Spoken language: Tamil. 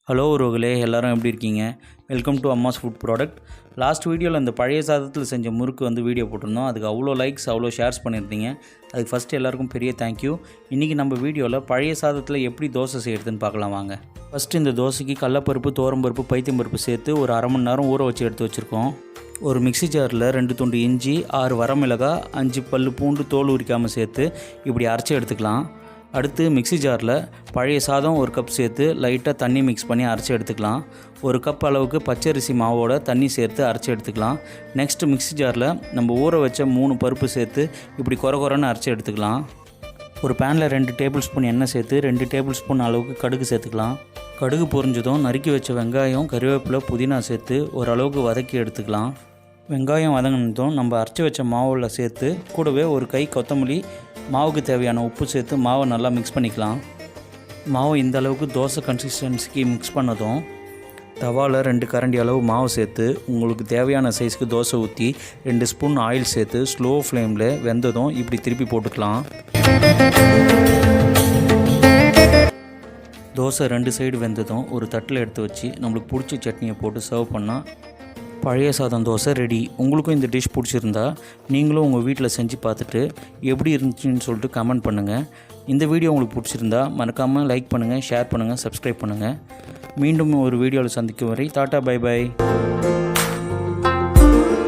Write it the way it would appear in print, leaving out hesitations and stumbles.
ஹலோ உறவுகளே, எல்லோரும் எப்படி இருக்கீங்க? Welcome to அம்மாஸ் food product. Last வீடியோவில் இந்த பழைய சாதத்தில் செஞ்ச முறுக்கு வீடியோ போட்டிருந்தோம். அதுக்கு அவ்வளோ லைக்ஸ், அவ்வளோ ஷேர்ஸ் பண்ணியிருந்தீங்க. அதுக்கு ஃபஸ்ட்டு எல்லாருக்கும் பெரிய தேங்க்யூ. இன்றைக்கி நம்ம வீடியோவில் பழைய சாதத்தில் எப்படி தோசை செய்கிறதுன்னு பார்க்கலாம் வாங்க. ஃபஸ்ட்டு இந்த தோசைக்கு கடலப்பருப்பு, துவரம்பருப்பு, பைத்தம்பருப்பு சேர்த்து ஒரு அரை மணி நேரம் ஊற வச்சு எடுத்து வச்சுருக்கோம். ஒரு மிக்ஸி ஜாரில் 2 துண்டு இஞ்சி, 6 வரமிளகாய், 5 பல் பூண்டு தோல் உரிக்காமல் சேர்த்து இப்படி அரைச்சி எடுத்துக்கலாம். அடுத்து மிக்ஸி ஜாரில் பழைய சாதம் 1 கப் சேர்த்து லைட்டாக தண்ணி மிக்ஸ் பண்ணி அரைச்சி எடுத்துக்கலாம். 1 கப் அளவுக்கு பச்சரிசி மாவோட தண்ணி சேர்த்து அரைச்சி எடுத்துக்கலாம். நெக்ஸ்ட்டு மிக்ஸி ஜாரில் நம்ம ஊற வச்ச 3 பருப்பு சேர்த்து இப்படி கொரன்னு அரைச்சி எடுத்துக்கலாம். ஒரு பேனில் 2 டேபிள் ஸ்பூன் எண்ணெய் சேர்த்து 2 டேபிள் ஸ்பூன் அளவுக்கு கடுகு சேர்த்துக்கலாம். கடுகு பொரிஞ்சதும் நறுக்கி வச்ச வெங்காயம், கறிவேப்பிலை, புதினா சேர்த்து ஓரளவுக்கு வதக்கி எடுத்துக்கலாம். வெங்காயம் வதங்கினதும் நம்ம அரைச்சி வச்ச மாவில் சேர்த்து கூடவே ஒரு கை கொத்தமல்லி, மாவுக்கு தேவையான உப்பு சேர்த்து மாவை நல்லா மிக்ஸ் பண்ணிக்கலாம். மாவு இந்த அளவுக்கு தோசை கன்சிஸ்டன்சிக்கு மிக்ஸ் பண்ணதும் தவாவில் 2 கரண்டி அளவு மாவு சேர்த்து உங்களுக்கு தேவையான சைஸ்க்கு தோசை ஊற்றி 2 ஸ்பூன் ஆயில் சேர்த்து ஸ்லோ ஃப்ளேமில் வெந்ததும் இப்படி திருப்பி போட்டுக்கலாம். தோசை 2 சைடு வெந்ததும் ஒரு தட்டில் எடுத்து வச்சு நம்மளுக்கு பிடிச்ச சட்னியை போட்டு சர்வ் பண்ணால் பழைய சாதம் தோசை ரெடி. உங்களுக்கும் இந்த டிஷ் பிடிச்சிருந்தா நீங்களும் உங்கள் வீட்டில் செஞ்சு பார்த்துட்டு எப்படி இருந்துச்சுன்னு சொல்லிட்டு கமெண்ட் பண்ணுங்கள். இந்த வீடியோ உங்களுக்கு பிடிச்சிருந்தா மறக்காமல் லைக் பண்ணுங்கள், ஷேர் பண்ணுங்கள், சப்ஸ்கிரைப் பண்ணுங்கள். மீண்டும் ஒரு வீடியோவில் சந்திக்கும் வரை டாட்டா, பை பை.